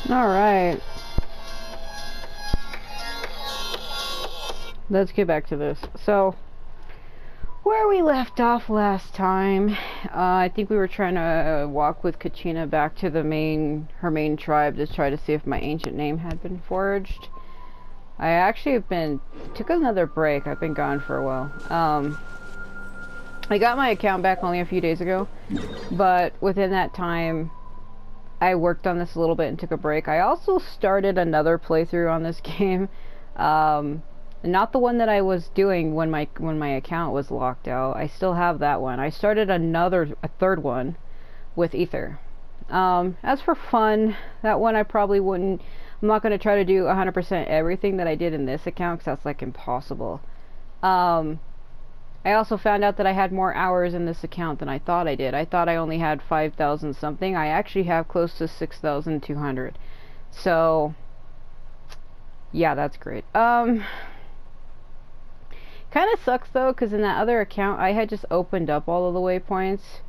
Alright. Let's get back to this. So, where we left off last time, I think we were trying to walk with Kachina back to the her main tribe to try to see if my ancient name had been forged. I actually took another break. I've been gone for a while. I got my account back only a few days ago, but within that time, I worked on this a little bit and took a break. I also started another playthrough on this game. Not the one that I was doing when my account was locked out. I still have that one. I started a third one with Ether. As for fun, that one I probably wouldn't. I'm not going to try to do 100% everything that I did in this account because that's like impossible. I also found out that I had more hours in this account than I thought I did. I thought I only had 5,000 something. I actually have close to 6,200. So, yeah, that's great. Kind of sucks though, because in that other account, I had just opened up all of the waypoints.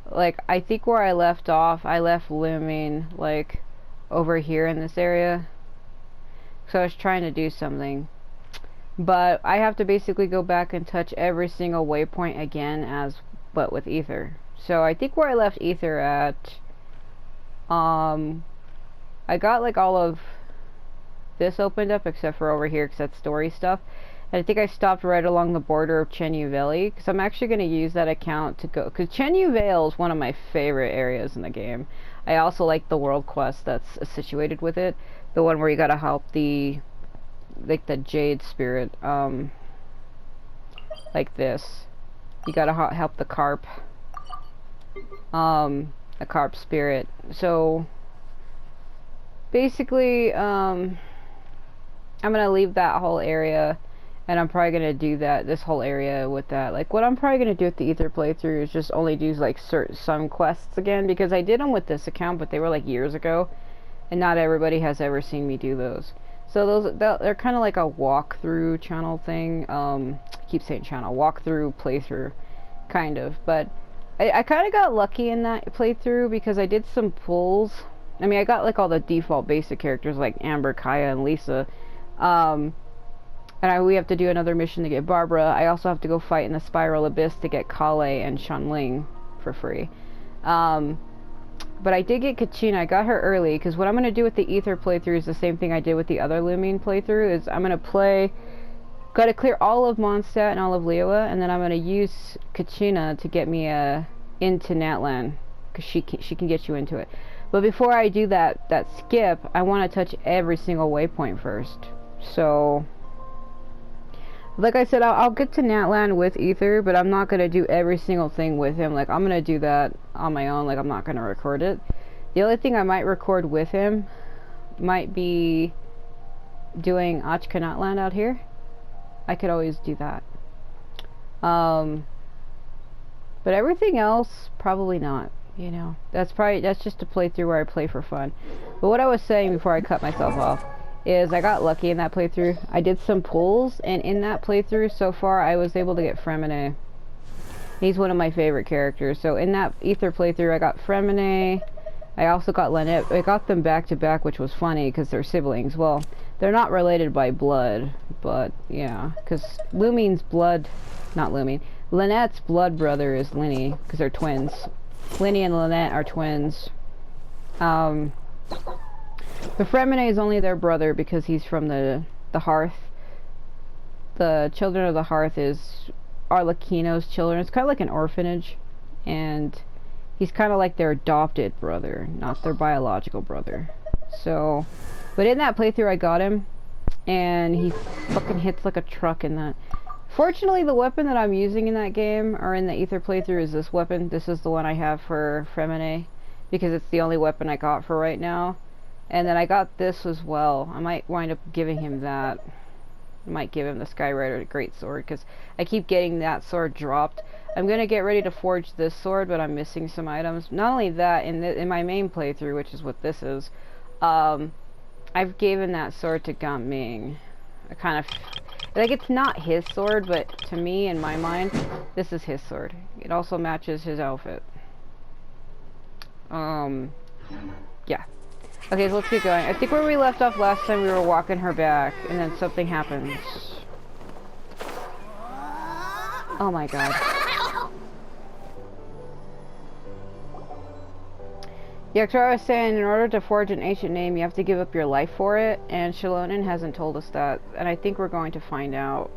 Like, I think where I left off, I left looming, like, over here in this area. So I was trying to do something. But I have to basically go back and touch every single waypoint again, but with Ether. So I think where I left Ether at, I got like all of this opened up except for over here because that's story stuff. And I think I stopped right along the border of Chenyu Valley because I'm actually going to use that account to go, because Chenyu Vale is one of my favorite areas in the game. I also like the world quest that's situated with it, the one where you gotta help the jade spirit, like this. You gotta help the carp spirit. So basically, I'm gonna leave that whole area, and I'm probably gonna do this whole area with that. Like, what I'm probably gonna do with the Ether playthrough is just only do like some quests again, because I did them with this account, but they were like years ago, and not everybody has ever seen me do those. So they're kind of like a walkthrough channel thing. I keep saying channel, walkthrough playthrough, kind of. But I kind of got lucky in that playthrough because I did some pulls. I mean, I got like all the default basic characters like Amber, Kaya, and Lisa. And we have to do another mission to get Barbara. I also have to go fight in the Spiral Abyss to get Kale and Shanling for free. But I did get Kachina. I got her early, because what I'm going to do with the Ether playthrough is the same thing I did with the other Lumine playthrough, is I'm going to got to clear all of Mondstadt and all of Liyue, and then I'm going to use Kachina to get me into Natlan, because she can get you into it. But before I do that skip, I want to touch every single waypoint first. So, like I said, I'll get to Natlan with Ether, but I'm not going to do every single thing with him. Like, I'm going to do that on my own. Like, I'm not going to record it. The only thing I might record with him might be doing Achka Natlan out here. I could always do that. But everything else, probably not. You know, that's just a playthrough where I play for fun. But what I was saying before I cut myself off is I got lucky in that playthrough. I did some pulls, and in that playthrough so far, I was able to get Fremine. He's one of my favorite characters. So in that Ether playthrough, I got Fremine. I also got Lynette. I got them back to back, which was funny because they're siblings. Well, they're not related by blood, but yeah, because Lumine's blood, not Lumine, Lynette's blood brother is Linny, because they're twins. Linny and Lynette are twins. But Fremine is only their brother because he's from the Hearth. The Children of the Hearth are Lakino's children. It's kind of like an orphanage, and he's kind of like their adopted brother, not their biological brother. So, but in that playthrough I got him, and he fucking hits like a truck in that. Fortunately, the weapon that I'm using in that game, or in the Ether playthrough, is this weapon. This is the one I have for Fremine, because it's the only weapon I got for right now. And then I got this as well. I might wind up giving him that. I might give him the Skyrider Greatsword, because I keep getting that sword dropped. I'm going to get ready to forge this sword, but I'm missing some items. Not only that, in my main playthrough, which is what this is, I've given that sword to Ming. I kind of... Like, it's not his sword, but to me, in my mind, this is his sword. It also matches his outfit. Yeah. Okay, so let's keep going. I think where we left off last time, we were walking her back, and then something happens. Oh my god. Yeah, so I was saying, in order to forge an ancient name, you have to give up your life for it, and Shalonen hasn't told us that, and I think we're going to find out.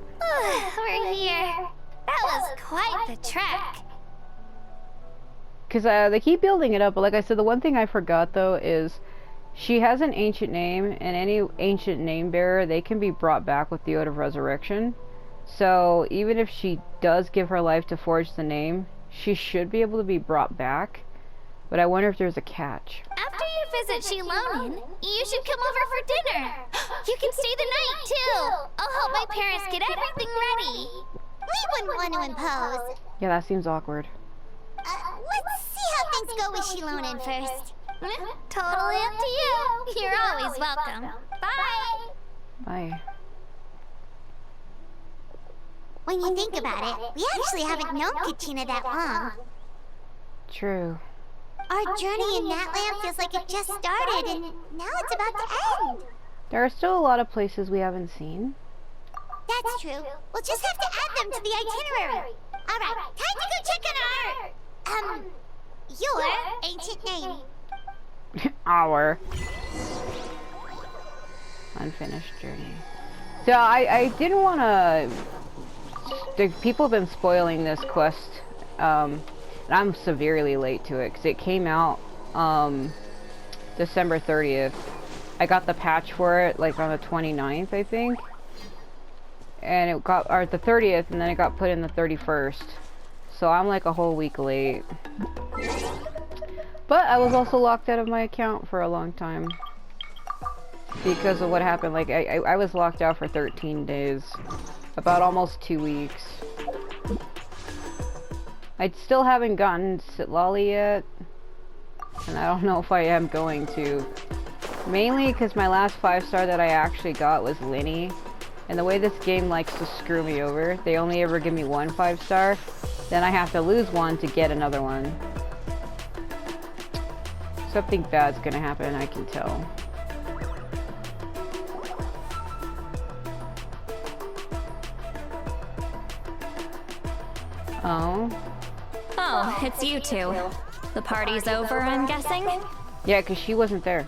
We're here. That was quite the trek. Because they keep building it up, but like I said, the one thing I forgot, though, is she has an ancient name, and any ancient name bearer, they can be brought back with the Ode of Resurrection. So, even if she does give her life to forge the name, she should be able to be brought back. But I wonder if there's a catch. After you visit Shilonin, you should come over for dinner. You can stay the night, too. I'll help my parents get everything ready. We wouldn't want to impose. Yeah, that seems awkward. Let's see how things go with Shilonin first. Totally up to you. You're always welcome. Bye. Bye. When you think about it, we actually haven't known Kachina that long. True. Our journey in Natland feels like it just started, and now it's about to end. There are still a lot of places we haven't seen. That's true. We'll just have to add them to the itinerary. All right, time to go check on our... your ancient name. Our unfinished journey. So I didn't want to... People have been spoiling this quest. And I'm severely late to it because it came out December 30th. I got the patch for it like on the 29th, I think. And it got, or the 30th, and then it got put in the 31st. So I'm like a whole week late. But I was also locked out of my account for a long time. Because of what happened. Like, I was locked out for 13 days. About almost 2 weeks. I still haven't gotten Sitlali yet. And I don't know if I am going to. Mainly because my last 5-star that I actually got was Linny. And the way this game likes to screw me over, they only ever give me 1 5-star. Then I have to lose one to get another one. Something bad's gonna happen, I can tell. Oh. Oh, it's you two. The party's over, I'm guessing? Yeah, because she wasn't there.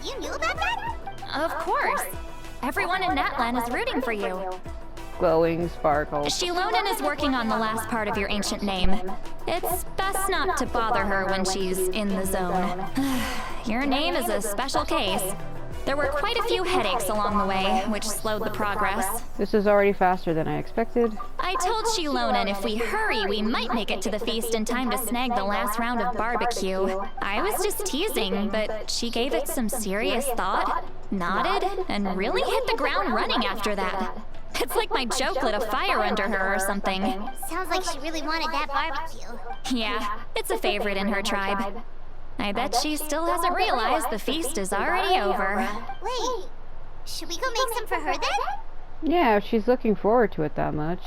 You knew about that? Of course. Everyone in Natlan is rooting for you. Glowing sparkles. Shilonin is working on the last part of your ancient name. It's best not to bother her when she's in the zone. Your name is a special case. There were quite a few headaches along the way, which slowed the progress. This is already faster than I expected. I told Shilonin if we hurry, we might make it to the feast in time to snag the last round of barbecue. I was just teasing, but she gave it some serious thought, nodded, and really hit the ground running after that. It's like my joke lit a fire under her or something. Sounds like she really wanted that barbecue. Yeah, it's a favorite in her tribe. I bet she still hasn't realized the feast is already over. Wait, should we go make some for her then? Yeah, if she's looking forward to it that much.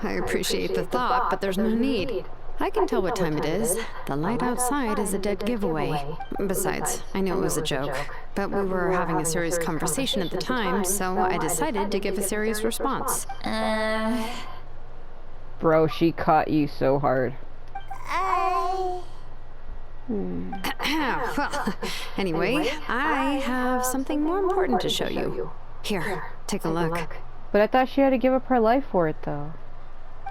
I appreciate the thought, but there's no need. I can tell what time it is. The light outside is a dead giveaway. Besides, I knew it was a joke, but we were having a serious conversation at the time, so I decided to give a serious response. Bro, she caught you so hard. Well, anyway, I have something more important to show you. Here, take a look. But I thought she had to give up her life for it, though.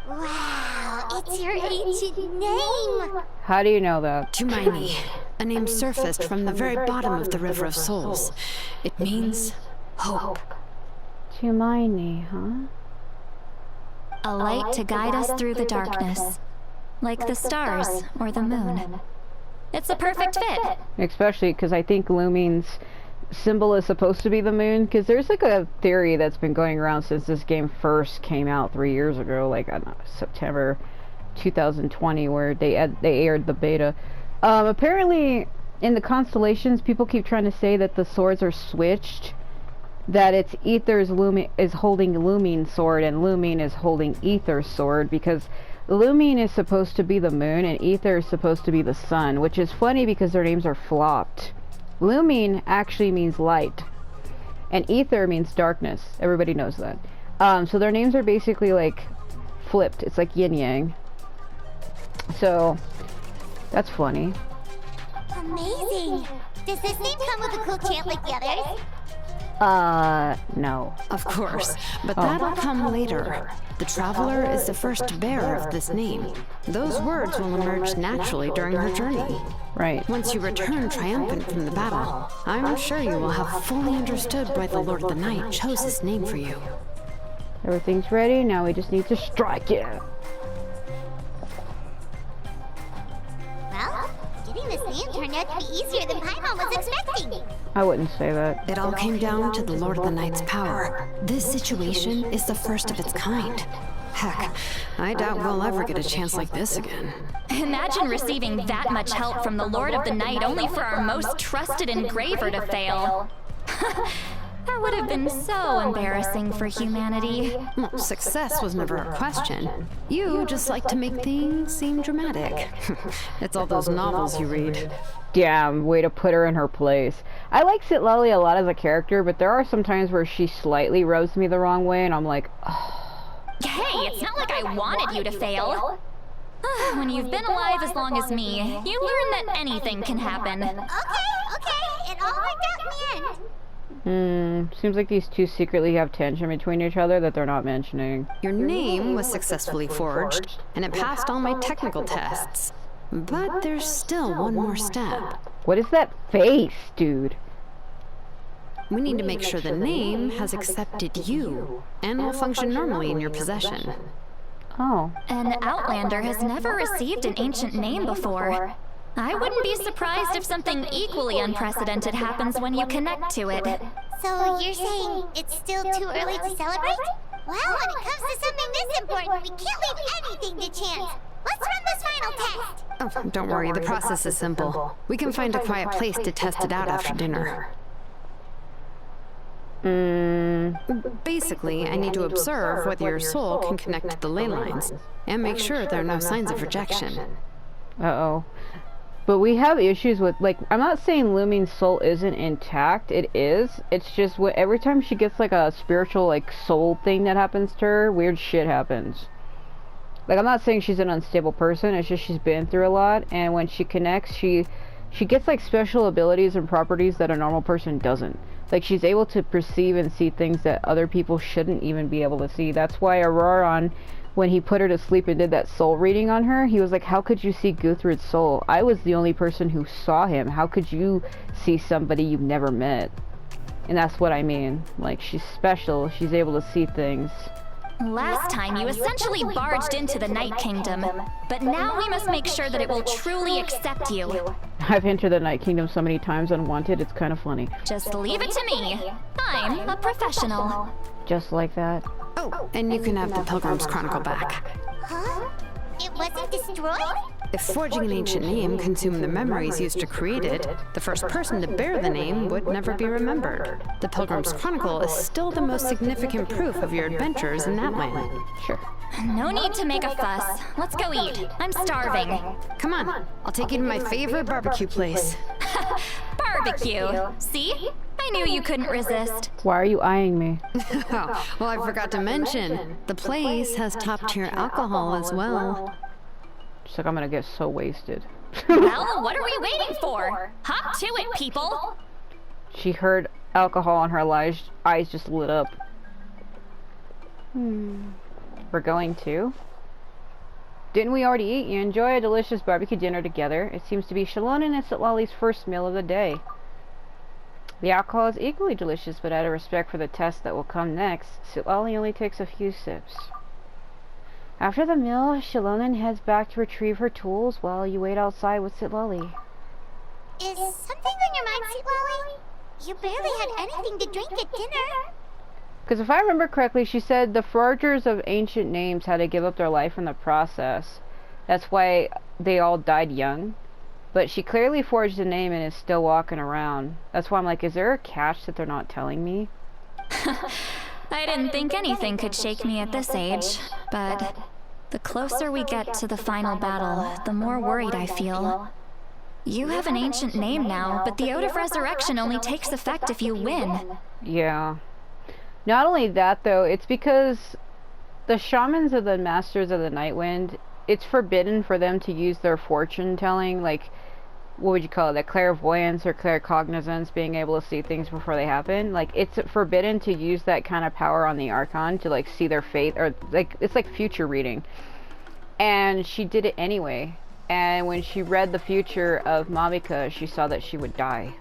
Wow, it's your ancient name! How do you know that? Tumaini, a name surfaced from the very bottom of the River of Souls. It means hope. Tumaini, huh? A light to guide us through the darkness, like the stars or the moon. It's a perfect fit. Especially because I think Lumine's symbol is supposed to be the moon, because there's like a theory that's been going around since this game first came out 3 years ago, like I don't know, September 2020, where they aired the beta. Apparently in the constellations, people keep trying to say that the swords are switched, that it's Aether's is holding Lumine's sword and Lumine is holding Aether's sword, because Lumine is supposed to be the moon and Aether is supposed to be the sun, which is funny because their names are flopped. Lumine actually means light. And ether means darkness. Everybody knows that. So their names are basically like flipped. It's like yin yang. So that's funny. Amazing. Does this name come with a cool chant like the others? No. Of course, but that'll come later. The Traveler is the first bearer of this name. Those words will emerge naturally during her journey. Right. Once you return triumphant from the battle, I'm sure you will have fully understood why the Lord of the Night chose this name for you. Everything's ready. Now we just need to strike it. Well, getting this name turned out to be easier than Paimon was expecting. I wouldn't say that. It all came down to the Lord of the Night's power. This situation is the first of its kind. Heck, I doubt we'll ever get a chance like this again. Imagine receiving that much help from the Lord of the Night only for our most trusted engraver to fail. That would have been so embarrassing for humanity. Well, success was never a question. You just like to make things seem dramatic. It's all those novels you read. Damn, way to put her in her place. I like Citlali a lot as a character, but there are some times where she slightly rubs me the wrong way, and I'm like, oh. Hey, it's not like I wanted you to fail. When you've been alive as long as me, you learn that anything can happen. Okay. It all worked out in the end. Seems like these two secretly have tension between each other that they're not mentioning. Your name was successfully forged, and it passed all my technical tests. But there's still one more step. What is that face, dude? We need to make sure the name has accepted you, and will function normally in your possession. Oh. An Outlander has never received an ancient name before. I wouldn't be surprised if something equally unprecedented happens when you connect to it. So you're saying it's still too early to celebrate? Well, when it comes to something this important, we can't leave anything to chance. Let's run this final test. Oh, don't worry, the process is simple. We can find a quiet place to test it out after dinner. Basically, I need to observe whether your soul can connect to the ley lines, and make sure there are no signs of rejection. Uh-oh. But we have issues with, like, I'm not saying Lumine's soul isn't intact. It is. It's just every time she gets, like, a spiritual, like, soul thing that happens to her, weird shit happens. Like, I'm not saying she's an unstable person. It's just she's been through a lot, and when she connects, she gets, like, special abilities and properties that a normal person doesn't. Like, she's able to perceive and see things that other people shouldn't even be able to see. That's why Auroron, when he put her to sleep and did that soul reading on her, he was like, how could you see Guthrud's soul? I was the only person who saw him. How could you see somebody you've never met? And that's what I mean. Like, she's special. She's able to see things. Last time, you essentially barged into the Night Kingdom, but now we must make sure that it will truly accept you. I've entered the Night Kingdom so many times unwanted, it's kind of funny. Just leave it to me. I'm a professional. Just like that. Oh, and you can have the Pilgrim's Chronicle back. Huh? It wasn't destroyed? If forging an ancient name consumed the memories used to create it, the first person to bear the name would never be remembered. The Pilgrim's Chronicle is still the most significant proof of your adventures in that land. Sure. No need to make a fuss. Let's go eat. I'm starving. Come on, I'll take you to my favorite barbecue place. Barbecue. See? I knew you couldn't resist. Why are you eyeing me? Oh, well, I forgot to mention, the place has top-tier alcohol as well. Just like I'm gonna get so wasted. Well, what are we waiting for? Hop to it, people! She heard alcohol and her eyes just lit up. We're going to? Didn't we already eat? You enjoy a delicious barbecue dinner together. It seems to be Shallonen and Citlali's first meal of the day. The alcohol is equally delicious, but out of respect for the test that will come next, Citlali only takes a few sips. After the meal, Shallonen heads back to retrieve her tools while you wait outside with Citlali. Is something on your mind, Citlali? You barely had anything to drink at dinner. Because if I remember correctly, she said the forgers of ancient names had to give up their life in the process. That's why they all died young. But she clearly forged a name and is still walking around. That's why I'm like, is there a catch that they're not telling me? I didn't think anything could shake me at this age, but the closer we get to the final battle, the more worried I feel. You have an ancient name now, but the Ode of Resurrection only takes effect if you win. Yeah. Not only that, though, it's because the shamans of the Masters of the Nightwind, it's forbidden for them to use their fortune telling, like, what would you call it, that clairvoyance or claircognizance, being able to see things before they happen. Like, it's forbidden to use that kind of power on the Archon to, like, see their fate, or, like, it's like future reading. And she did it anyway. And when she read the future of Mamika, she saw that she would die.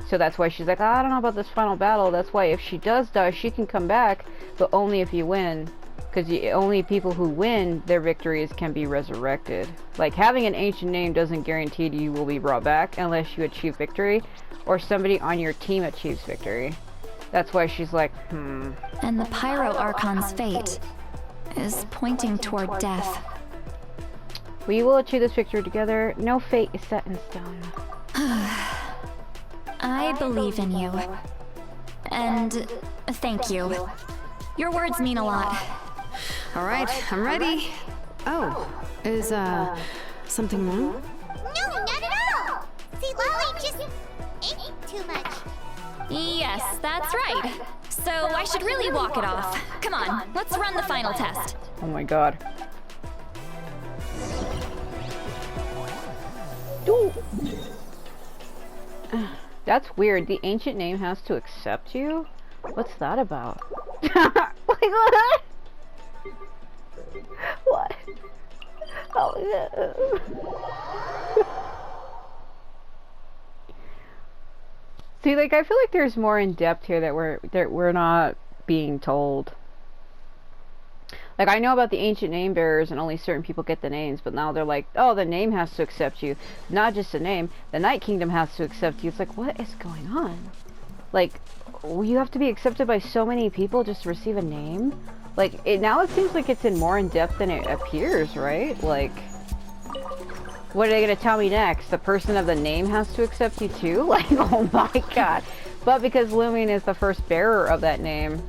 So that's why she's like, I don't know about this final battle. That's why if she does die, she can come back, but only if you win. Because only people who win their victories can be resurrected. Like, having an ancient name doesn't guarantee you will be brought back unless you achieve victory, or somebody on your team achieves victory. That's why she's like, And the Pyro Archon's fate is pointing toward death. We will achieve this victory together. No fate is set in stone. I believe in you. And thank you. Your words mean a lot. All right, I'm ready. Oh, is, something wrong? No, not at all! See, Lolly just ate too much. Yes, that's right. So I should really walk it off. Come on, let's run the final test. Oh my god. Ooh. That's weird. The ancient name has to accept you? What's that about? Like, what? What? Oh, no. See, like, I feel like there's more in depth here that we're not being told. Like, I know about the ancient name bearers and only certain people get the names, but now they're like, oh, the name has to accept you. Not just the name, the Night Kingdom has to accept you. It's like, what is going on? Like, you have to be accepted by so many people just to receive a name? Like, now it seems like it's in more in depth than it appears, right? Like, what are they going to tell me next? The person of the name has to accept you too? Like, oh my god. But because Lumion is the first bearer of that name,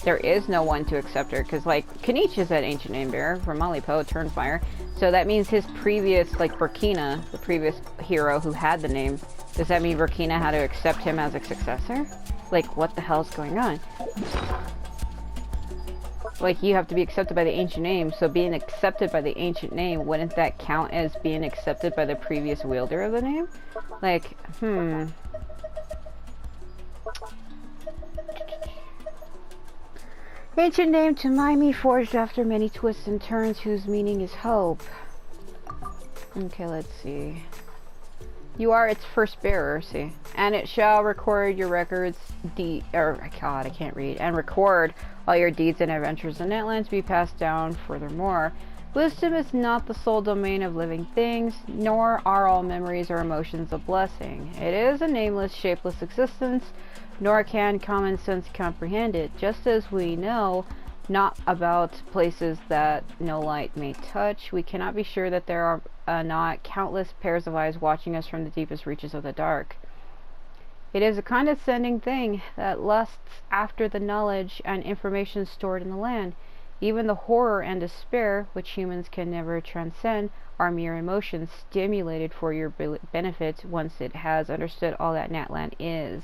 there is no one to accept her, because, like, Kaniche is that ancient name bearer from Malipo, Turnfire. So that means his previous, like, Burkina, the previous hero who had the name, does that mean Burkina had to accept him as a successor? Like, what the hell's going on? Like, you have to be accepted by the ancient name, so being accepted by the ancient name, wouldn't that count as being accepted by the previous wielder of the name? Like, Ancient name to Maimi, forged after many twists and turns, whose meaning is hope. Okay, let's see. You are its first bearer, see. And it shall record your records, God, I can't read. And record all your deeds and adventures in Netland to be passed down furthermore. Wisdom is not the sole domain of living things, nor are all memories or emotions a blessing. It is a nameless, shapeless existence, nor can common sense comprehend it, just as we know not about places that no light may touch. We cannot be sure that there are not countless pairs of eyes watching us from the deepest reaches of the dark. It is a condescending thing that lusts after the knowledge and information stored in the land. Even the horror and despair, which humans can never transcend, are mere emotions stimulated for your benefit once it has understood all that Natland is.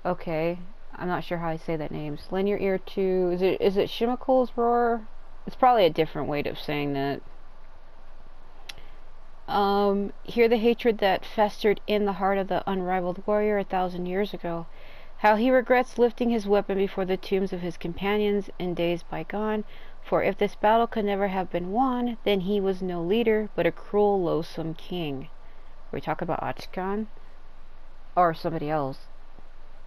Okay, I'm not sure how I say that name. Lend your ear to... Is it Shimikal's roar? It's probably a different way of saying that. Hear the hatred that festered in the heart of the unrivaled warrior 1,000 years ago. How he regrets lifting his weapon before the tombs of his companions in days bygone. For if this battle could never have been won, then he was no leader, but a cruel, loathsome king. Are we talking about Achkan? Or somebody else?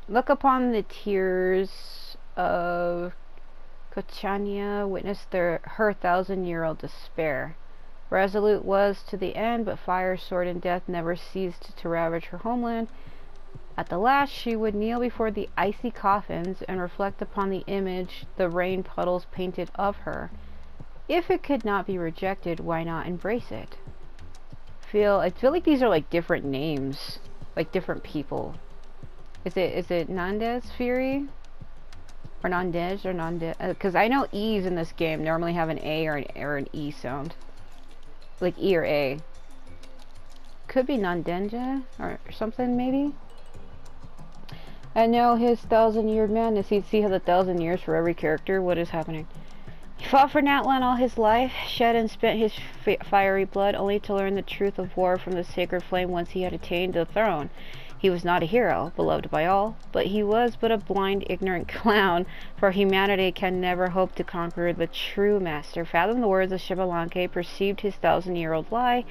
Look upon the tears of Kochania, witness her 1,000-year-old despair. Resolute was to the end, but fire, sword, and death never ceased to ravage her homeland. At the last, she would kneel before the icy coffins and reflect upon the image the rain puddles painted of her. If it could not be rejected, why not embrace it? I feel like these are like different names, like different people. Is it Nandez Fury? Or Nandez or Nandez? Because I know E's in this game normally have an A or an E sound. Like E or A. could be Nandenja or something, maybe. I know his 1,000-year madness. He'd see how the 1,000 years for every character. What is happening? He fought for Natlan all his life, shed and spent his fiery blood, only to learn the truth of war from the sacred flame once he had attained the throne. He was not a hero, beloved by all, but he was but a blind, ignorant clown, for humanity can never hope to conquer the true master. Fathom the words of Xbalanque, perceived his 1,000-year-old lie.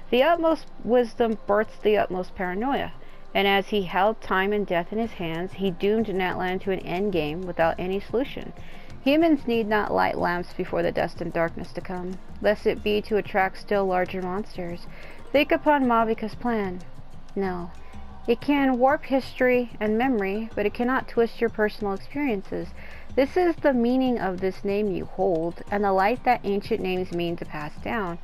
The utmost wisdom births the utmost paranoia, and as he held time and death in his hands, he doomed Natlan to an endgame without any solution. Humans need not light lamps before the destined darkness to come, lest it be to attract still larger monsters. Think upon Mavika's plan. No. It can warp history and memory, but it cannot twist your personal experiences. This is the meaning of this name you hold, and the light that ancient names mean to pass down.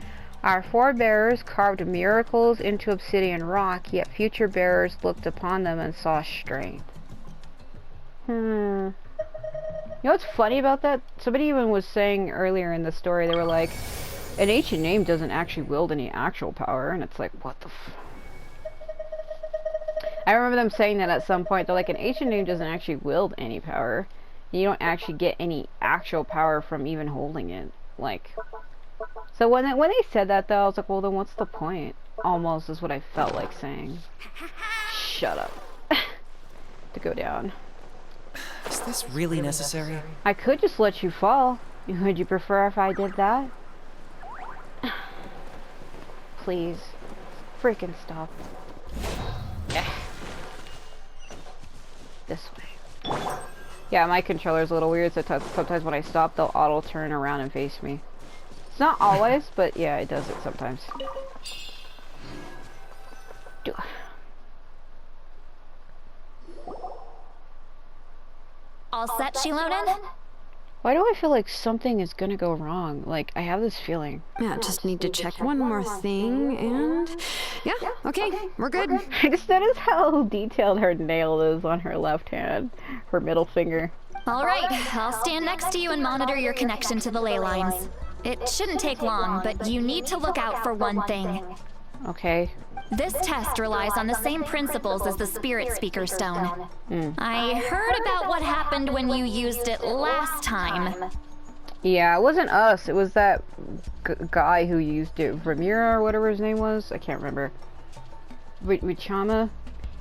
Our forebears carved miracles into obsidian rock, yet future bearers looked upon them and saw strength. You know what's funny about that? Somebody even was saying earlier in the story, they were like, an ancient name doesn't actually wield any actual power, and it's like, what the f... I remember them saying that at some point. They're like, an ancient name doesn't actually wield any power. You don't actually get any actual power from even holding it. Like, so when they said that, though, I was like, well, then what's the point? Almost is what I felt like saying. Shut up. To go down. Is this really necessary? I could just let you fall. Would you prefer if I did that? Please. Freaking stop. This way. Yeah, my controller's a little weird, so sometimes when I stop, they'll auto turn around and face me. It's not always, but yeah, it does it sometimes. All set, Shilonen? Why do I feel like something is gonna go wrong? Like, I have this feeling. Yeah, just need to check one more thing, and... Yeah, okay, we're good. I just noticed how detailed her nail is on her left hand. Her middle finger. All right, I'll stand next to you and monitor your connection to the ley lines. It shouldn't take long, but you need to look out for one thing. Okay. This test relies on the same principles as the Spirit Speaker Stone. I heard about what happened when you used it last time. Yeah, it wasn't us. It was that guy who used it. Ramira or whatever his name was. I can't remember. Wichama.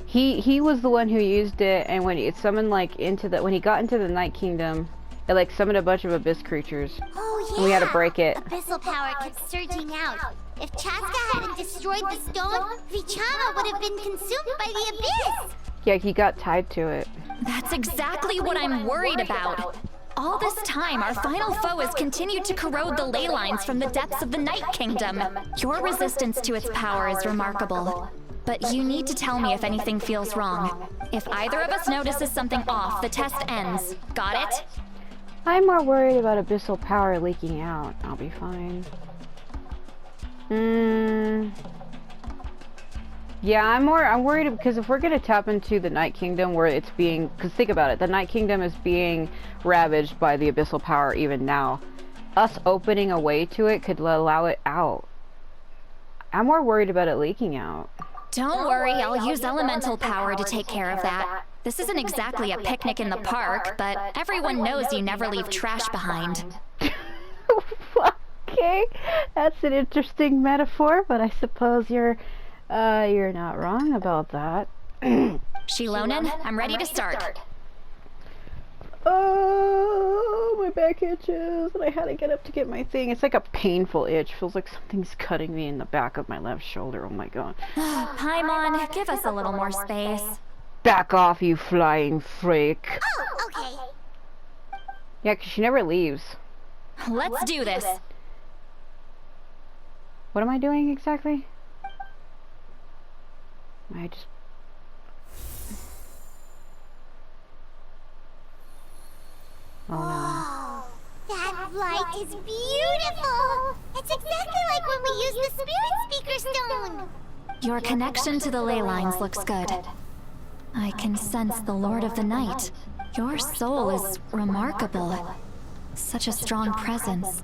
He was the one who used it, and when it summoned like when he got into the Night Kingdom, it like summoned a bunch of abyss creatures. Oh yeah. And we had to break it. Abyssal power kept surging out. If Chaska hadn't destroyed the stone, Vichama would have been consumed by the abyss! Yeah, he got tied to it. That's exactly what I'm worried about. All this time, our final foe has continued to corrode the ley lines from the depths of the Night Kingdom. Your resistance to its power is remarkable. But you need to tell me if anything feels wrong. If either of us notices something off, the test ends. Got it? I'm more worried about abyssal power leaking out. I'll be fine. Yeah, I'm worried because if we're gonna tap into the Night Kingdom where it's being, because think about it, the Night Kingdom is being ravaged by the abyssal power even now. Us opening a way to it could allow it out. I'm more worried about it leaking out. Don't worry, I'll use elemental power to take care of that. This isn't exactly a picnic in the park, but everyone knows you never leave trash behind. Okay, that's an interesting metaphor, but I suppose you're not wrong about that. Shilonen, I'm ready to start. Oh, my back itches, and I had to get up to get my thing. It's like a painful itch. Feels like something's cutting me in the back of my left shoulder. Oh my god. Paimon, give us a little more space. Back off, you flying freak. Oh, okay. Yeah, 'cause she never leaves. Let's do this. What am I doing exactly? I just... Oh no. That light is beautiful! It's exactly like when we used the Spirit Speaker Stone! Your connection to the ley lines looks good. I can sense the Lord of the Night. Your soul is remarkable. Such a strong presence.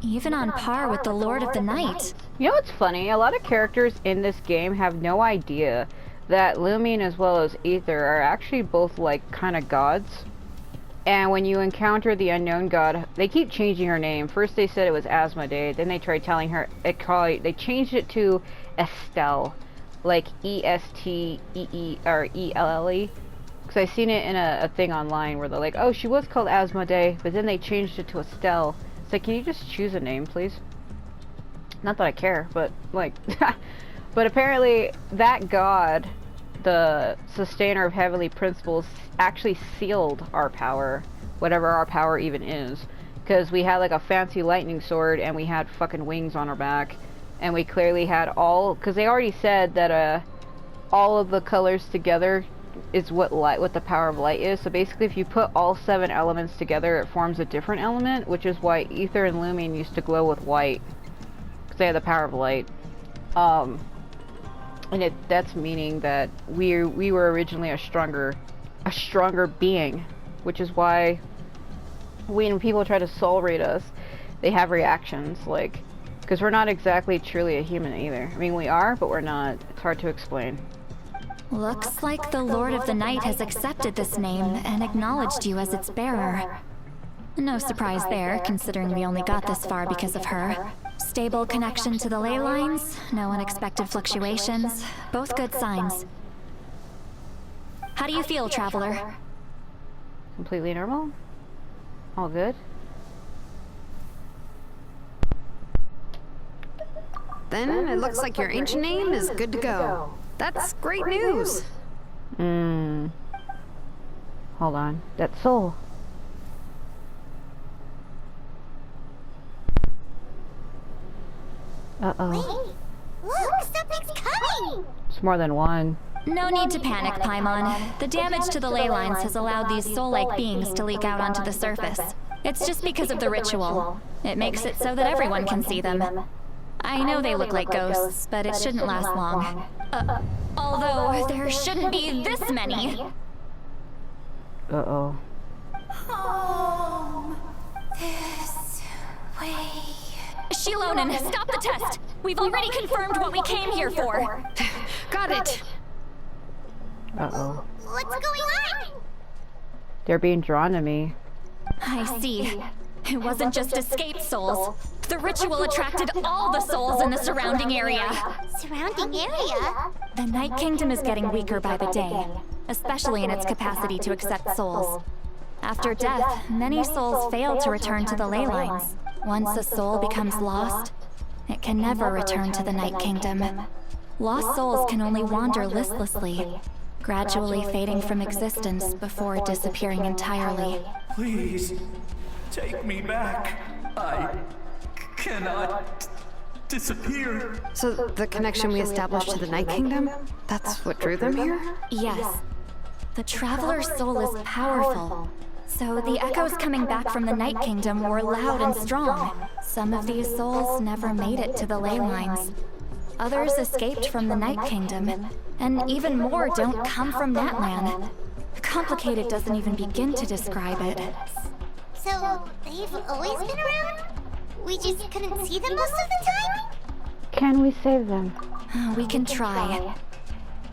even on par with the Lord of the Night. You know what's funny? A lot of characters in this game have no idea that Lumion as well as Aether are actually both like kind of gods. And when you encounter the unknown god, they keep changing her name. First they said it was Asmodee, then they tried telling her, they changed it to Estelle. Like E-S-T-E-E, or E-L-L-E. Because I seen it in a thing online where they're like, oh, she was called Asmodee, but then they changed it to Estelle. It's like, can you just choose a name, please? Not that I care, but like... But apparently, that god, the sustainer of heavenly principles, actually sealed our power, whatever our power even is. Because we had like a fancy lightning sword, and we had fucking wings on our back. And we clearly had all, because they already said that all of the colors together is what the power of light is. So basically, if you put all 7 elements together, it forms a different element, which is why Aether and Lumion used to glow with white, because they had the power of light. And that's meaning that we were originally a stronger being, which is why when people try to soul raid us, they have reactions like. Because we're not exactly truly a human either. I mean, we are, but we're not. It's hard to explain. Looks like the Lord of the Night has accepted this name and acknowledged you as its bearer. No surprise there, considering we only got this far because of her. Stable connection to the ley lines, no unexpected fluctuations, both good signs. How do you feel, Traveler? Completely normal? All good? Then it looks like your ancient name is good to go. That's great news. Hold on. That soul. Uh-oh. Wait! Look! Something's coming! It's more than one. No need to panic, Paimon. The damage to the ley lines has allowed these soul-like beings to leak out onto the surface. It's just because of the ritual. It makes it so that everyone can see them. I know they look like ghosts, but it shouldn't last long. Although, there shouldn't be this many. Uh-oh. Home. This way. Shilonen, stop the test! We've already confirmed what we came here for. Got it. Uh-oh. What's going on? They're being drawn to me. I see. It wasn't just escaped souls. The ritual attracted all the souls in the surrounding area. Surrounding area? The Night Kingdom is getting weaker by the day, especially in its capacity to accept souls. After death, many souls fail to return to the ley lines. Once a soul becomes lost, it can never return to the Night Kingdom. Lost souls can only wander listlessly, gradually fading from existence before disappearing entirely. Please, take me back. I cannot disappear. So the connection we established to the Night Kingdom, that's what drew them here? Yes. The Traveler's soul is powerful. So the echoes coming back from the Night Kingdom were loud and strong. Some of these souls never made it to the ley lines. Others escaped from the Night Kingdom, and even more don't come from Natlan. Complicated doesn't even begin to describe it. So, they've always been around? We just couldn't see them most of the time? Can we save them? We can try.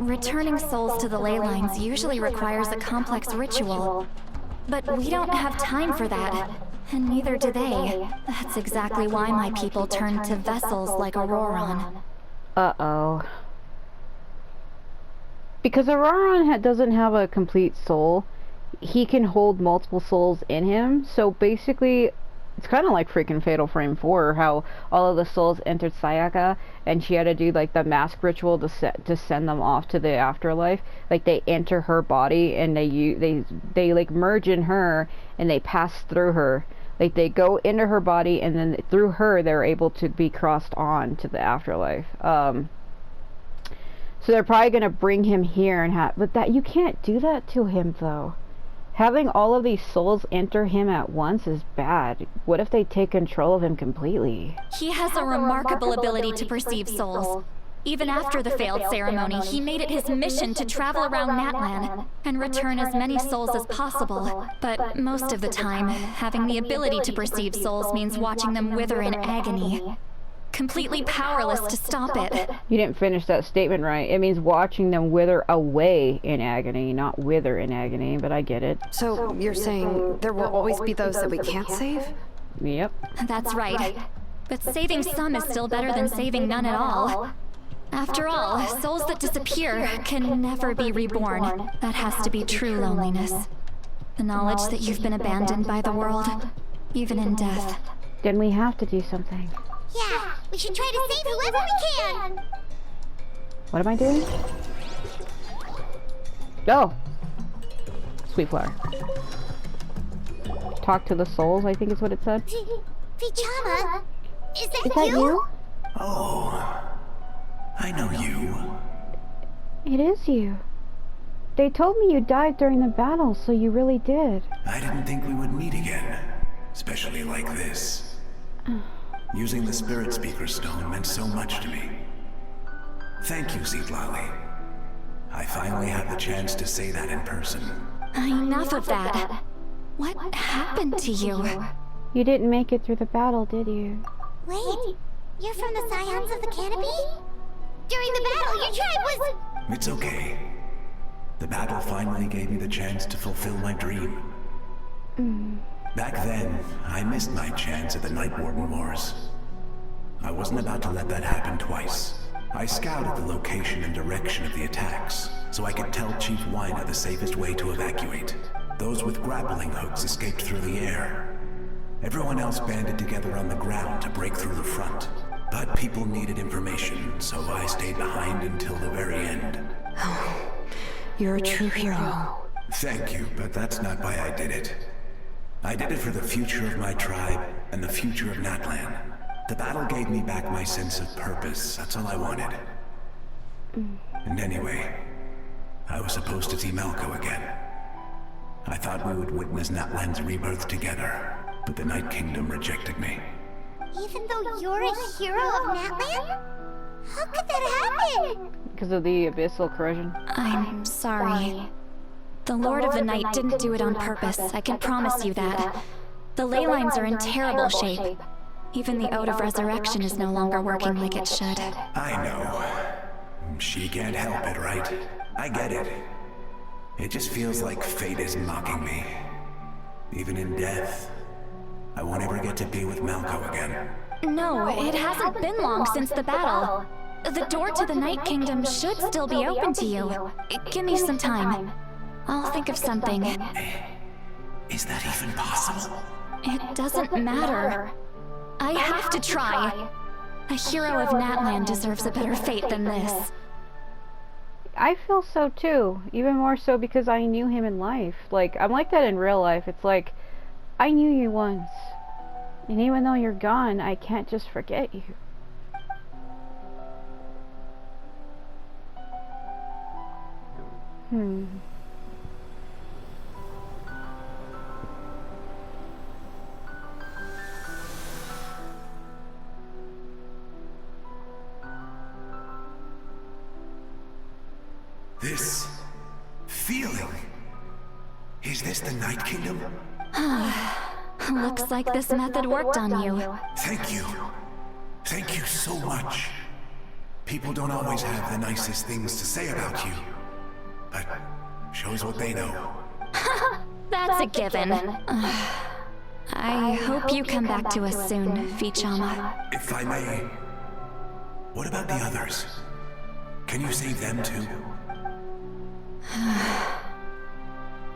Returning souls to the ley lines usually requires a complex ritual. But we don't have time for that, and neither do they. That's exactly why my people turned to vessels like Auroron. Uh-oh. Because Auroron doesn't have a complete soul, he can hold multiple souls in him, so basically it's kind of like freaking Fatal Frame 4, how all of the souls entered Sayaka, and she had to do like the mask ritual to send them off to the afterlife. Like they enter her body and they like merge in her and they pass through her. Like they go into her body and then through her they're able to be crossed on to the afterlife. So they're probably gonna bring him here and but that you can't do that to him though. Having all of these souls enter him at once is bad. What if they take control of him completely? He has a remarkable ability to perceive souls. Even after the failed ceremony, he made it his mission to travel around Natlan and return as many souls as possible. But most of the time, having the ability to perceive souls means watching them wither in agony. Completely powerless to stop it. You didn't finish that statement right. It means watching them wither away in agony, not wither in agony, but I get it. So you're saying there will always be those that we can't save? Yep. That's right. But saving some is still better than saving none at all. After all, souls that disappear can never be reborn. That has to be true loneliness. The knowledge that you've been abandoned by the world, even in death. Then we have to do something. Yeah, we should try to save whoever we can. What am I doing? Oh! Sweet flower. Talk to the souls, I think is what it said. Vichama, is that you? Oh, I know you. It is you. They told me you died during the battle, so you really did. I didn't think we would meet again, especially like this. Using the Spirit Speaker Stone meant so much to me. Thank you, Zitlali. I finally had the chance to say that in person. Enough of that. What happened to you? You didn't make it through the battle, did you? Wait, you're from the Scions of the Canopy? During the battle, your tribe was... It's okay. The battle finally gave me the chance to fulfill my dream. Back then, I missed my chance at the Night Warden Wars. I wasn't about to let that happen twice. I scouted the location and direction of the attacks, so I could tell Chief Wyna the safest way to evacuate. Those with grappling hooks escaped through the air. Everyone else banded together on the ground to break through the front. But people needed information, so I stayed behind until the very end. You're a true hero. Thank you, but that's not why I did it. I did it for the future of my tribe and the future of Natlan. The battle gave me back my sense of purpose, that's all I wanted. And anyway, I was supposed to see Malco again. I thought we would witness Natlan's rebirth together, but the Night Kingdom rejected me. Even though you're a hero of Natlan? How could that happen? Because of the abyssal corrosion. I'm sorry. The Lord of the Night didn't do it on purpose, I can promise you that. The ley lines are in terrible shape. Even the Ode of Resurrection is no longer working like it should. I know. She can't help it, right? I get it. It just feels like fate is mocking me. Even in death, I won't ever get to be with Malco again. No, it hasn't been long since the battle. The door to the Night Kingdom should still be open to you. Give me some time. I'll think of something. Is that even possible? It doesn't matter. I have to try. A hero of Natlan deserves a better fate than this. I feel so too. Even more so because I knew him in life. Like, I'm like that in real life. It's like, I knew you once. And even though you're gone, I can't just forget you. This feeling. Is this the Night Kingdom? Looks like this method worked on you. Thank you. Thank you so much. People don't always have the nicest things to say about you, but shows what they know. That's a given. I hope you come back to us soon, Vichama. If I may, what about the others? Can you save them too?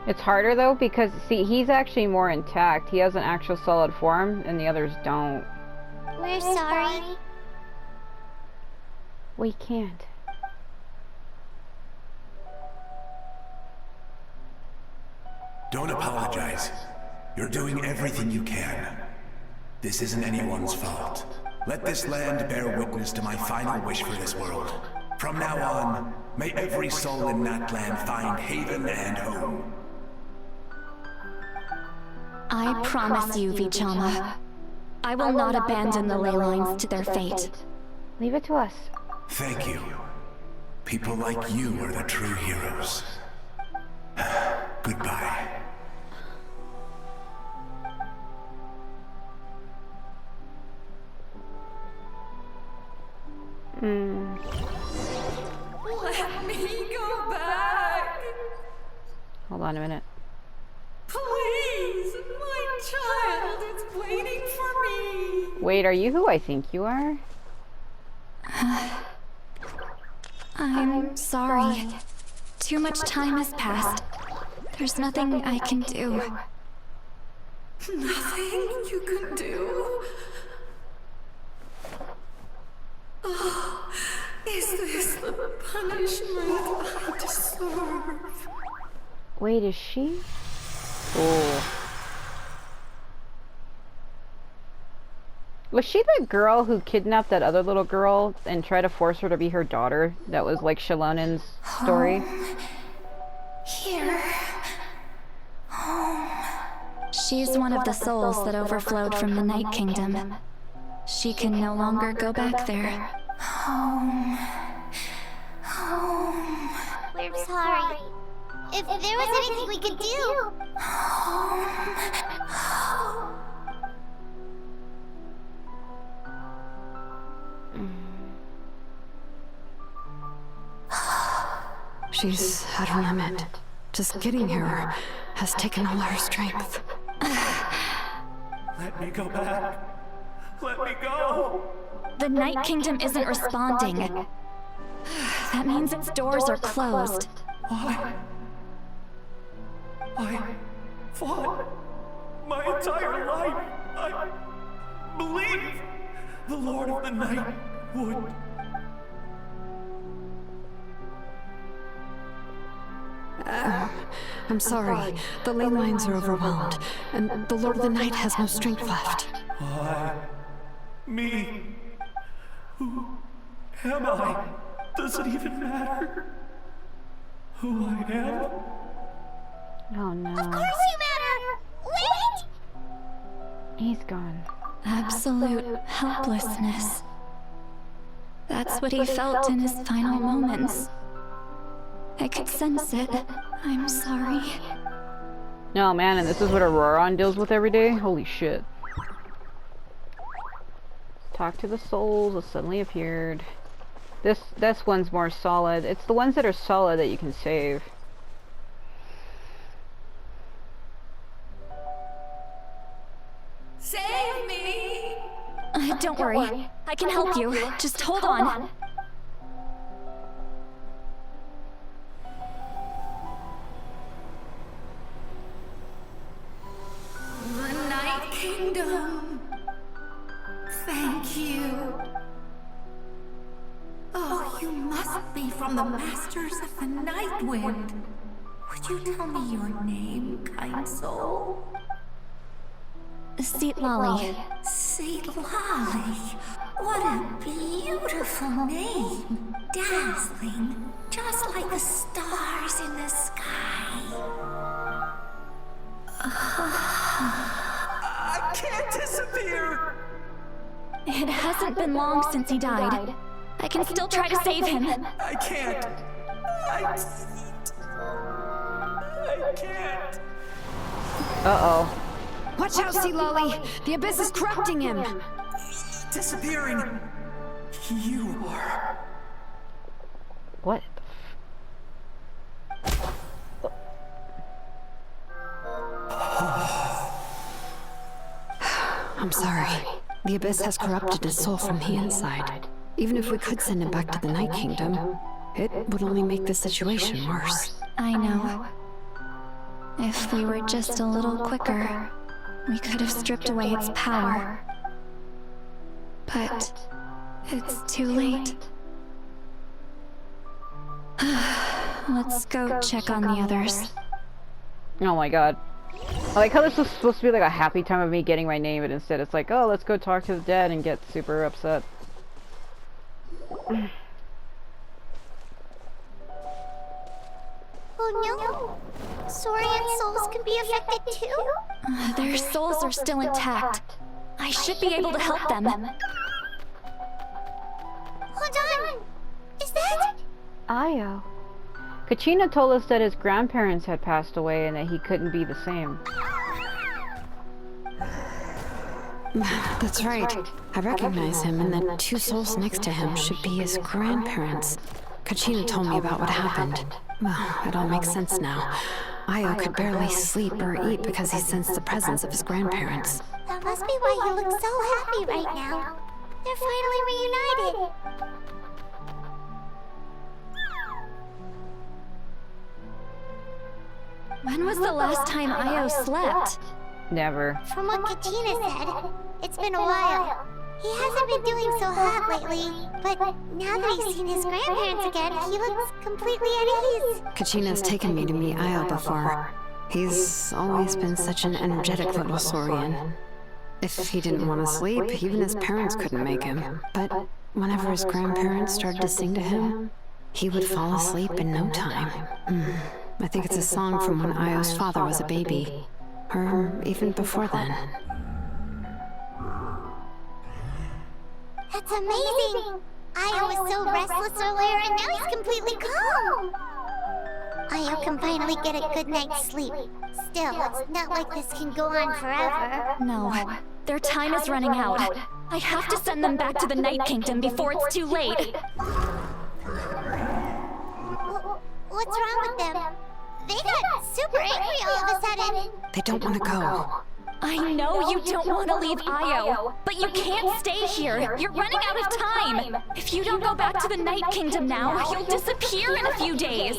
It's harder though because, see, he's actually more intact. He has an actual solid form and the others don't. We're sorry. We can't. Don't apologize. You're doing everything you can. This isn't anyone's fault. Let this land bear witness to my final wish for this world. From now on, may every soul in Natlan find haven and home. I promise you, Vichama. I will not abandon the ley lines to their fate. Leave it to us. Thank you. People like you are the true heroes. Goodbye. Let me go back. Hold on a minute. Please, my child is waiting for me. Wait, are you who I think you are? I'm sorry. Too much time has passed. There's nothing I can do. Nothing you can do? Oh, is this the punishment I deserve? Wait, is she? Oh. Was she the girl who kidnapped that other little girl and tried to force her to be her daughter? That was like Shalonen's story? Here. Home. She's one of the souls that overflowed from the Night Kingdom. She can no longer go back there. Home. Home. We're sorry. If there was anything we could do. She's at her limit. Just getting here has taken all her strength. Let me go back. Let me go. The Night Kingdom isn't responding. That means its doors are closed. Why? I fought my entire life. I believed the Lord of the Night would. I'm sorry. The ley lines are overwhelmed, and the Lord of the Night has no strength left. Why? Me? Who am I? Does it even matter who I am? Oh no. Of course you matter! Wait! He's gone. Absolute helplessness. That's what he felt in his final moments. I could sense it. I'm sorry. No, man, and this is what Auroron deals with every day? Holy shit. Talk to the souls that suddenly appeared. This one's more solid. It's the ones that are solid that you can save. Save me! Don't worry. I can help you. Just hold on. The Night Kingdom. Thank you. Oh, you must be from the Masters of the Night Wind. Would you tell me your name, kind soul? Seat Lolly. Lolly. What a beautiful name. Dazzling. Just like the stars in the sky. I can't disappear! It hasn't been long since he died. I can still try to save him. I can't. I can't. Uh-oh. Watch out, Sea Lolly! The abyss is corrupting him! Disappearing. You are. What? I'm sorry. The abyss has corrupted his soul from the inside. Even if we could send him back to the Night Kingdom, it would only make the situation worse. I know. If we were just a little quicker, we could have stripped away its power. But it's too late. Let's go check on the others. Oh my god. I like how this was supposed to be like a happy time of me getting my name, but instead it's like, oh, let's go talk to the dead and get super upset. Oh no! Saurian souls can be affected too? Their souls are still intact. I should be able to help them. Hold on! Io. Kachina told us that his grandparents had passed away and that he couldn't be the same. That's right. I recognize him, and the two souls next to him should be his grandparents. Kachina told me about what happened. Well, it all makes sense now. Io could barely sleep or eat because he sensed the presence of his grandparents. That must be why he looks so happy right now. They're finally reunited. When was the last time Io slept? Never. From what Kachina said, it's been a while. He hasn't been doing so hot lately, but now that he's seen his grandparents again, he looks completely at ease. Kachina's taken me to meet Io before. He's always been such an energetic little Saurian. If he didn't want to sleep, even his parents couldn't make him. But whenever his grandparents started to sing to him, he would fall asleep in no time. I think it's a song from when Io's father was a baby. Or even before then. That's amazing! Io was so restless earlier and now he's completely calm! Io can finally get a good night's sleep. Still, it's not like this can go on forever. No, their time is running out. I have to send them back to the Night Kingdom before it's too late. What's wrong with them? They got super angry all of a sudden. They don't want to go. I know you don't want to leave Io, but you can't stay here. You're running out of time. If you don't go back to the Night Kingdom now, you'll disappear in a few days.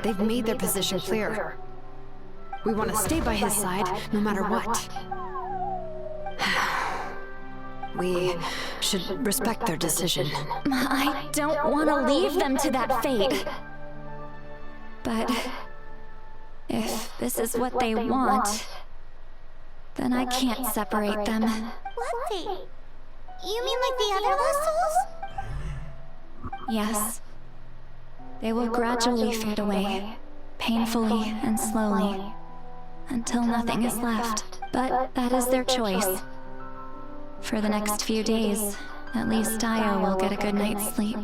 They've made their position clear. We want to stay by his side, no matter what. We should respect their decision. I don't want to leave them to that fate. But if this is what they want, then I can't separate them. What fate? You mean like the other lost souls? Yes. They will gradually fade away, painfully and slowly, until nothing is left. But that is their choice. For the next few days, at least Io will get a good night's sleep.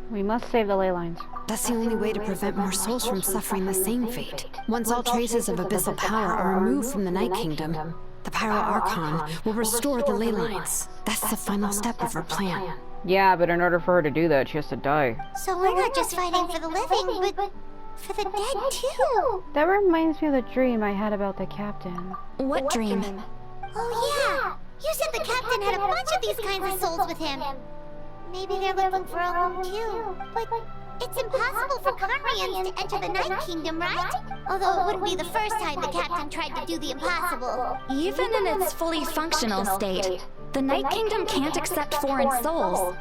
We must save the ley lines. That's the only way to prevent more souls from suffering the same fate. Once all traces of abyssal power are removed from the Night Kingdom, the Pyro Archon will restore the ley lines. That's the final step of her plan. Yeah, but in order for her to do that, she has to die. So we're not just fighting for the living, but for the dead too. That reminds me of the dream I had about the captain. What dream? Oh yeah! You said the captain had a bunch of these kinds of souls with him. Maybe they're looking for a home too. But it's impossible for Conrians to enter the Night Kingdom, right? Although it wouldn't be the first time the captain tried to do the impossible. Even in its fully functional state, the Night Kingdom can't accept foreign souls.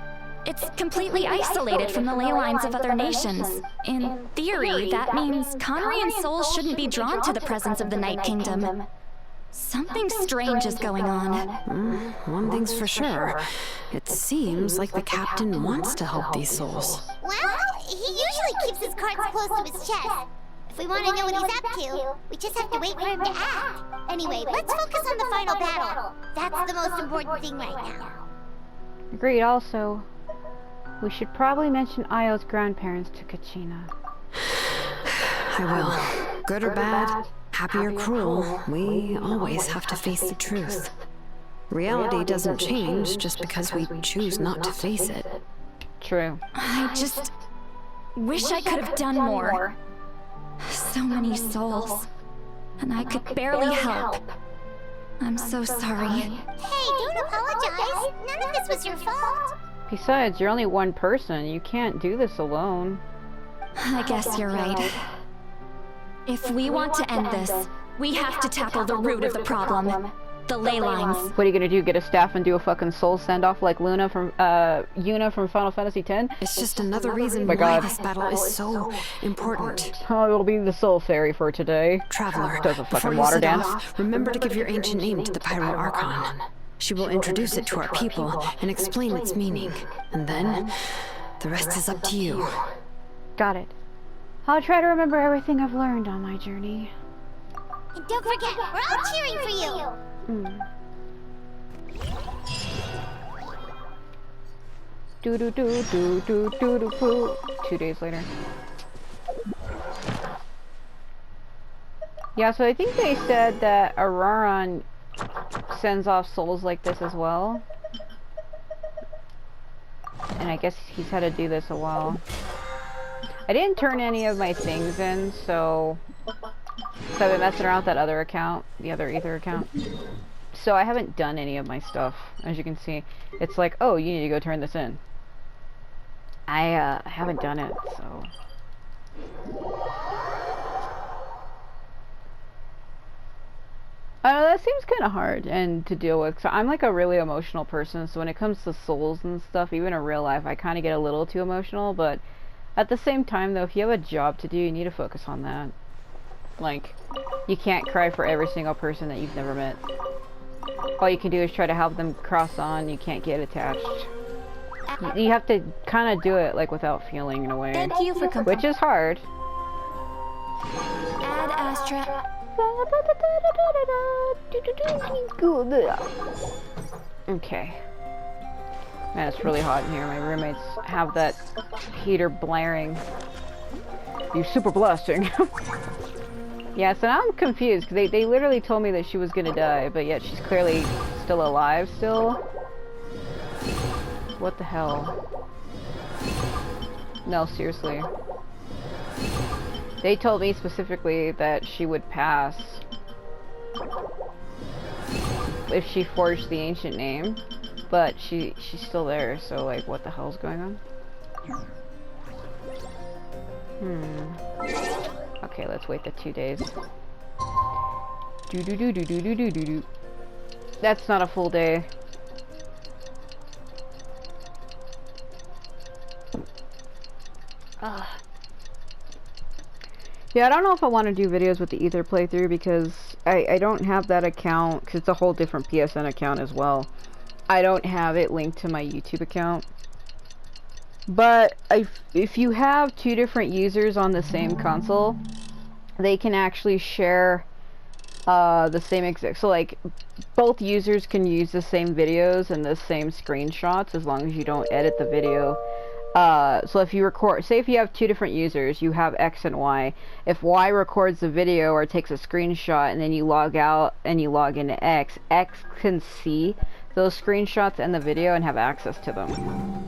It's completely isolated from the ley lines of other nations. In theory, that means Conrian souls shouldn't be drawn to the presence of the Night Kingdom. Something strange is going on. One thing's for sure. It seems like the captain wants to help these souls. Well, he usually keeps his cards close to his chest. If we want to know what he's up to, we just have to wait for him to act. Anyway, let's focus on the final battle. That's the most important thing right now. Agreed. Also, we should probably mention Io's grandparents to Kachina. I will. Good or bad, happy or cruel, we always have to face the truth. Reality doesn't change just because we choose not to face it. True. I just wish I could have done more. So many souls, and I could barely help. I'm so sorry. Hey, don't apologize. None of this was your fault. Besides, you're only one person. You can't do this alone. I guess you're right. If we want to end this, we have to tackle the root of the problem. The ley lines. What are you gonna do? Get a staff and do a fucking soul send-off like Yuna from Final Fantasy X? It's just another reason my why God. this battle is so important. Oh, it'll be the soul fairy for today. Traveler, Does a before fucking you water set dance. off, remember to give your ancient name to the Pyro Archon. She will introduce it to our people and explain its meaning. And then, the rest is up to you. Got it. I'll try to remember everything I've learned on my journey. And don't forget, we're all cheering for you. Do do do do do do do poo. 2 days later. Yeah, so I think they said that Auroron sends off souls like this as well. And I guess he's had to do this a while. I didn't turn any of my things in, so I've been messing around with that other account, the other Ether account. So I haven't done any of my stuff, as you can see. It's like, oh, you need to go turn this in. I haven't done it, so... that seems kind of hard and to deal with. So I'm like a really emotional person, so when it comes to souls and stuff, even in real life, I kind of get a little too emotional, but at the same time, though, if you have a job to do, you need to focus on that. Like, you can't cry for every single person that you've never met. All you can do is try to help them cross on, you can't get attached. You have to kind of do it, like, without feeling, in a way. Thank you for which is hard. Add Astra. Okay. Man, it's really hot in here. My roommates have that heater blaring. You super blasting. Yeah, so now I'm confused, because they literally told me that she was gonna die, but yet she's clearly still alive still. What the hell? No, seriously. They told me specifically that she would pass if she forged the ancient name, but she's still there, so like what the hell's going on? Okay, let's wait the 2 days. Do do do do do do do do do. That's not a full day. Yeah, I don't know if I want to do videos with the Ether playthrough because I don't have that account, because it's a whole different PSN account as well. I don't have it linked to my YouTube account. But if you have 2 different users on the same console, they can actually share the same exact... So, like, both users can use the same videos and the same screenshots as long as you don't edit the video. So if you record, say if you have 2 different users, you have X and Y. If Y records the video or takes a screenshot and then you log out and you log into X, X can see those screenshots and the video and have access to them.